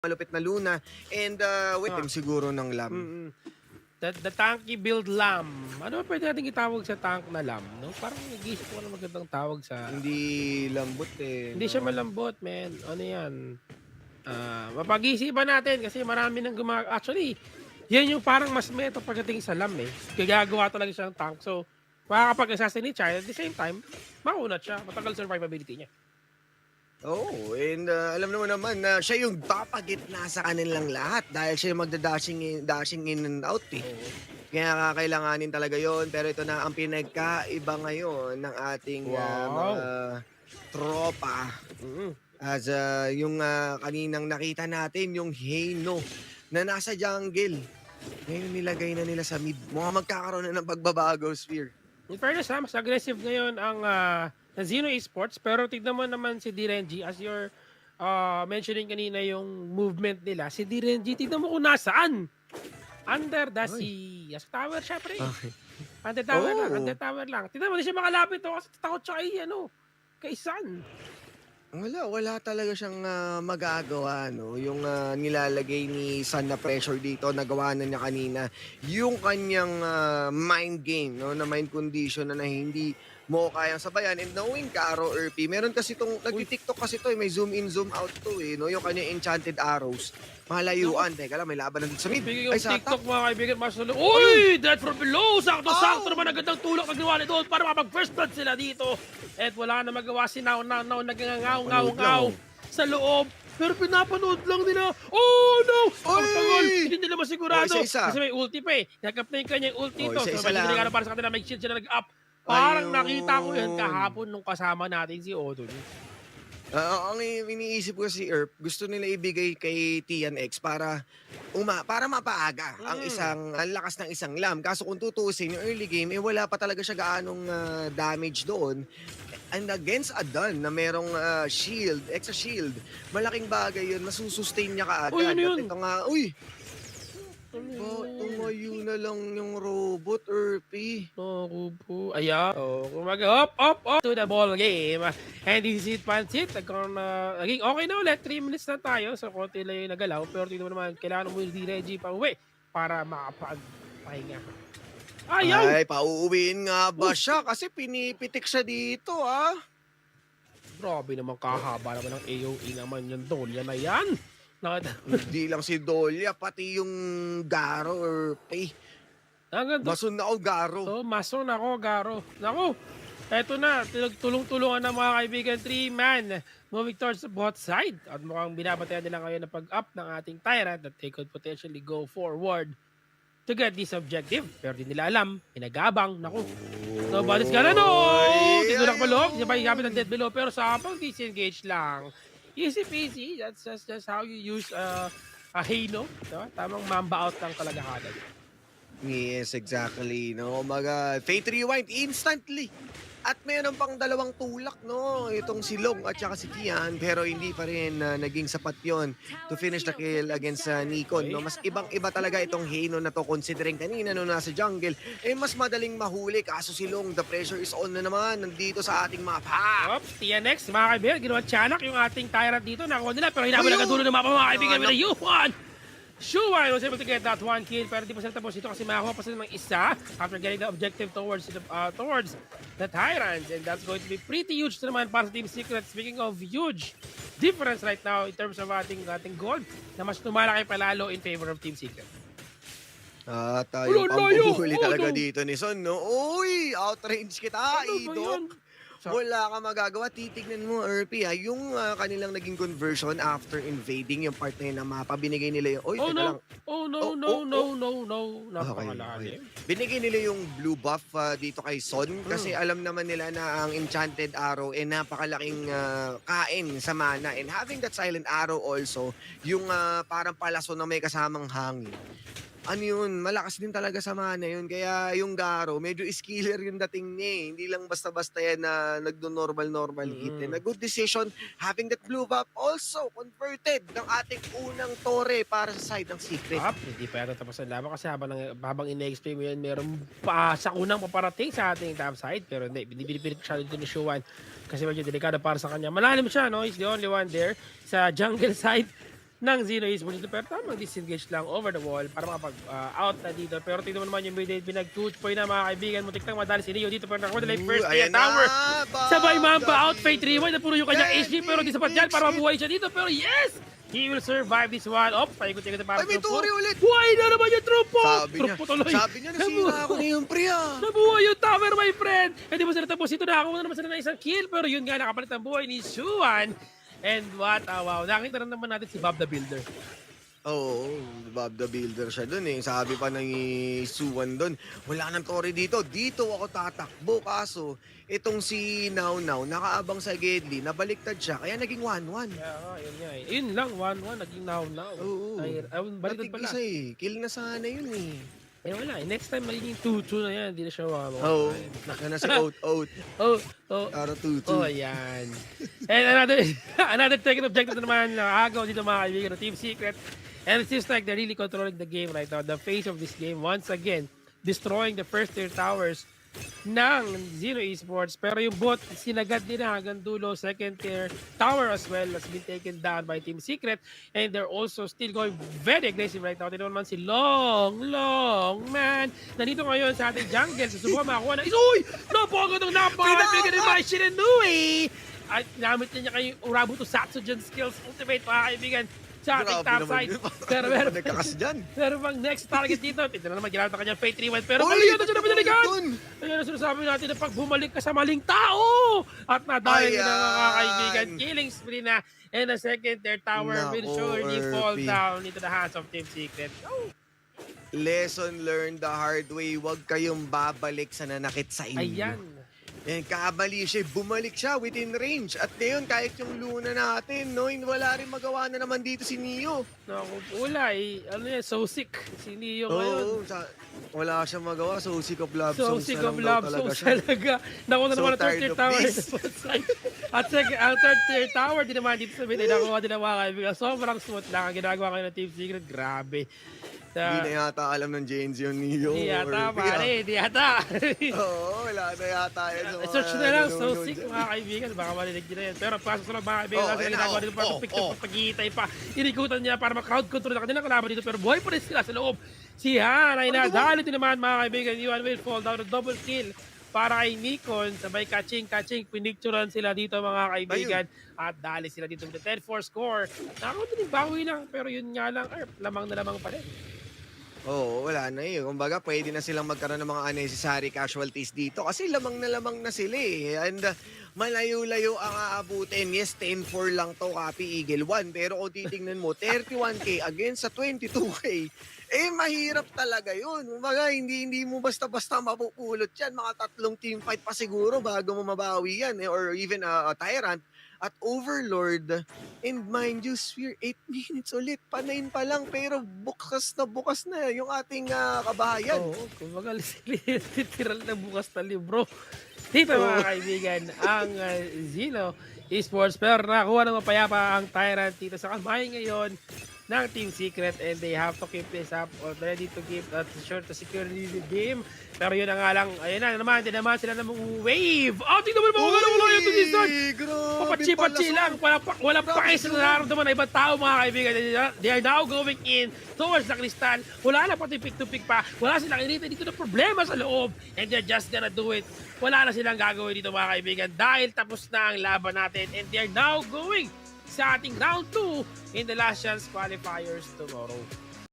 malupit na Luna and with him siguro ng Lam. The tanky build lamb. Ano ba pwede natin itawag sa tank na lamb? No? Parang nag-iisip ko na magandang tawag sa... Hindi lambot eh. Hindi siya malambot, man. Ano yan? Mapag-iisipan natin kasi marami nang Actually, yan yung parang mas meta pagdating sa lamb eh. Gagawa talaga siya ng tank. So, makakapag-assassinate siya. At the same time, makunat siya. Matagal survivability niya. Oh, and alam naman na siya yung papagitna sa kanilang lahat dahil siya yung dashing in and out eh. Kaya kakailanganin talaga yon. Pero ito na ang pinagkaiba ngayon ng ating mga tropa. As yung kaninang nakita natin, yung Hano na nasa jungle. Ngayon nilagay na nila sa mid. Mukhang magkakaroon na ng pagbabago, Sphere. In fairness mas aggressive ngayon ang Zeno Esports. Pero tignan mo naman si DRNG as you're mentioning kanina yung movement nila. Si DRNG, tignan mo kung nasaan. Under the sea. Sa tower siya, pre. Okay. Under tower lang, under tower lang. Tignan mo, di siya makalapit kasi takot siya kay Sun. Wala talaga siyang magagawa, no? Yung nilalagay ni Sun na pressure dito, nagawa na niya kanina. Yung kanyang mind game, no? Na mind condition na hindi mo kayang sabayan. And knowing Garo RP, meron kasi itong, nagti-TikTok kasi to, may zoom in, zoom out to eh, no? Yung kanyang enchanted arrows. Malayuan. Teka lang, may laban na dito sa mid. Speaking of TikTok, mga kaibigan, Marcelo. Uy! Death from below! Sakto-sakto naman agad ang tulak ng niwala doon para mapag-first blood sila dito. At wala na magawa si Now nagngangaw sa loob. Pero pinapanood lang nila. Oh no! Ang tagal! Hindi nila masigurado. Isa-isa. Kasi may ulti pa eh. Nakap na yung kanyang ulti ito. Isa-isa So may lang. para sa kanila, may shield sila nag-up. Parang Ayun. nakita ko yan kahapon nung kasama natin si Odon. Ang iniisip ko si Erp, gusto nila ibigay kay TNX para mapaaga ang lakas ng isang Lam. Kaso kung tutuusin yung early game, wala pa talaga siya gaanong damage doon. And against Adan na merong shield, extra shield, malaking bagay yun, masusustain niya kaagad. Uy, ano yun? At ito nga, tumayo na lang yung robot, Erpy. Ako po. Ayan. Hop to the ball game. And this is it, Pansit. Naging okay na ulit. 3 minutes na tayo. So, konti lang yung nagalaw. Pero tignan mo naman, kailangan mo yung DRG pa uwi para makapagpahinga. Ayaw! Ay, pauuwiin nga ba siya? Kasi pinipitik siya dito, ah. Grabe naman, kahaba naman ng AOE naman yung Dolya na yan. Hindi lang si Dolya, pati yung Garo or Pay. Masun na ako, Garo. So, mason ako, Garo. Naku, eto na. Tulong-tulungan ng mga kaibigan. 3-man moving towards the bot side. At mukhang binabatayan nila ngayon na pag-up ng ating Tyrant that they could potentially go forward to get this objective. Pero di nila alam, pinagabang. Naku. Nobody's gonna know. Tinulak pa loob. Siya pa igamit ng dead below. Pero sa habang disengage lang. Easy peasy. That's just how you use a Hano. Diba? Tamang mamba out lang talaga agad. Yes, exactly. No, Fate Rewind instantly. At meron pang dalawang tulak, no? Itong si Long at saka si Kian. Pero hindi pa rin naging sapat yon to finish the kill against Nikon. No? Mas ibang-iba talaga itong Hano na to considering kanina no nasa jungle. Mas madaling mahuli. Kaso si Long, the pressure is on na naman. Nandito sa ating mapa. Oops, TNX, mga kaibigan, ginawa tiyanak yung ating Tyrant dito. Nakuha nila, pero hinabol ang dulo ng mapa, mga kaibigan. With a U1! Shuwan was able to get that 1 kill, pero di pa sila tapos ito kasi makakuha pa sila ng isa after getting the objective towards the Tyrants. And that's going to be pretty huge naman para sa Team Secret. Speaking of huge difference right now in terms of ating gold, na mas tumalaki palalo in favor of Team Secret. Tayo pambuhuli talaga dito ni Son, no? Uy, outrange kita, Idok. Wala ka magagawa. Titignan mo, RP, yung kanilang naging conversion after invading yung part na yun ng mapa. Binigay nila yung... Oh no! Napakalalim. Binigay nila yung blue buff dito kay Son kasi alam naman nila na ang enchanted arrow napakalaking kain sa mana. And having that silent arrow also, yung parang palaso na may kasamang hangin. Ano yun, malakas din talaga sa mana yun. Kaya yung Garo, medyo skiller yung dating niya eh. Hindi lang basta-basta yan na nagdo-normal hit. And a good decision, having that blue buff also converted ng ating unang tore para sa side ng Secret. Hindi pa yata tapos ang laban kasi habang ina-explain mo yan, meron pa sa unang paparating sa ating top side. Pero hindi, binipilit siya dito ni Shuwan kasi medyo delikado para sa kanya. Malalim siya, no? He's the only one there sa jungle side. ng Zero Esports dito. Pero tamang disengage lang over the wall para makapag-out na dito. Pero tingnan mo naman yung mid-8, pinag-2 point na mga kaibigan. Muntik nang madali si Neo dito. Pero nakakuha nila yung first kaya Ayan tower. na, Sabay Mamba Bob out, Fate Rewind. Napuro yung kanyang And HP pero di sapat yan para mabuhay siya dito. Pero yes! He will survive this one. Op, paikot-ikot na para Ay, may Trumpo. Tori ulit. Buhay na naman yung Trumpo! Trumpo tuloy. Sabi niya, nasira ako na yung pre ah. Nabuhay yung tower, my friend! Hindi mo sila tapos ito. Nakakuha na naman sila ng isang kill. Pero yun nga, nakapalit ang buhay ni Suwan. And what a wow. Nakita na naman natin si Bob the Builder. Oo, Bob the Builder siya dun eh. Sabi pa ng Suwan dun, wala nang Tori dito. Dito ako tatakbo. Kaso, itong si Now Now, nakaabang sa Gedli, nabaliktad siya. Kaya naging 1-1. Kaya nga, yun nga eh. Yun lang, 1-1. Naging now. Oo. Ay, baliktad pala. Isa eh. Kill na sana yun eh. Eh wala eh. Next time magiging 2-2 na yan. Hindi na siya 1-1. Oo. Naka na si Out. Oh, oh. Para 2-2. Oh, ayan. And another second objective na naman na agaw dito mga kaibigan ng Team Secret. And it seems like they're really controlling the game right now. The face of this game, once again, destroying the first tier towers ng Zero Esports. Pero yung bot, sinagad din na hanggang dulo. Second tier tower as well has been taken down by Team Secret. And they're also still going very aggressive right now. Tinoon man si Long man. Nandito ngayon sa ating jungle. Susubukan makakuha na. Uy! Napakagandang ni Mai Shiranui! At namit niya kay Urabuto Satsujan skills ultimate mga kaibigan sa ating top side. Pero meron nagkakas dyan. pero bang next target dito, tignan na naman ginamit ang kanyang Fate Rewind. Pero Uy, mali yun na siya na pinalikan! dun. Ayun ang sinasabi natin na pag bumalik ka sa maling tao! At nadali na ng mga kaibigan. Killing spree na. And the second, their tower will Nako, surely fall Erpy. down into the hands of Team Secret. Oh, Lesson learned the hard way. Huwag kayong babalik sa nanakit sa inyo. ayan. Yan, kamali siya, bumalik siya within range. At ngayon, kahit yung Luna natin, no, wala rin magawa na naman dito si Neo. Naku, wala eh. Ano yan, so sick. Si Neo ngayon. Oo, wala siyang magawa. So sick of love So songs sick na of lang daw love talaga songs siya. talaga. Nakuha na So naman ang third tired tier of tower. this. At second, ang third tier tower, din naman dito sa mid, ay nakuha din ang mga kaibigan. Sobrang smooth lang ang ginagawa ngayon ng Team Secret. Grabe. Hindi na yata alam ng Gen Z yung Neo. Di yata, or- pare. Di yata. Oo, wala na yata yan. sa mga Search na lang, so nanonood sick dyan. mga kaibigan. Baka marinig nyo na yan. Pero pasok sa lang mga kaibigan. Oh, Kasi ayun na, ginagawa dito para oh, pick oh. up pag-iitay pa. Inikutan niya para mag-crowd control na kanilang kalaban dito. Pero buhay pa rin sila sa loob. Si Han ay nadali din naman mga kaibigan. Yuan will fall down. Double kill para kay Nikon. Sabay kaching. Pinicturan sila dito mga kaibigan. At dali sila dito with the 10-4 score. Nakakunti bawi lang. Pero yun nga lang, lamang na lamang pa rin. Oo, wala na eh. Kumbaga, pwede na silang magkaroon ng mga unnecessary casualties dito kasi lamang na sila eh. And malayo-layo ang aabutin. Yes, 10-4 lang to, copy Eagle 1. Pero kung titingnan mo, 31K against sa 22K, eh mahirap talaga yun. Kumbaga, hindi mo basta-basta mapupulot yan. Mga 3 team fight pa siguro bago mo mabawi yan. Eh, or even a Tyrant. At Overlord, and mind you, Sphere, 8 minutes ulit. Panayin pa lang, pero bukas na yung ating kabahayan. Oo, kumbaga literal na bukas na libro. Dito mga kaibigan, ang Zeno Esports. Pero nakakuha ng mapayapa ang Tyrant dito sa kamay ngayon ng Team Secret and they have to keep this up or ready to keep sure to secure the game. Pero yun na nga lang, ayun na naman, din naman sila namang wave. Oh, tingnan mo naman kung ano wala yung to this start. Papachi-pachi lang, wala pa kayo sa nararamdaman na ibang tao mga kaibigan. They are now going in towards the crystal. Wala na pati pick-to-pick pa. Wala silang inita dito na problema sa loob. And they're just gonna do it. Wala na silang gagawin dito mga kaibigan dahil tapos na ang laban natin. And they are now going sa ating round 2 in the last chance qualifiers tomorrow.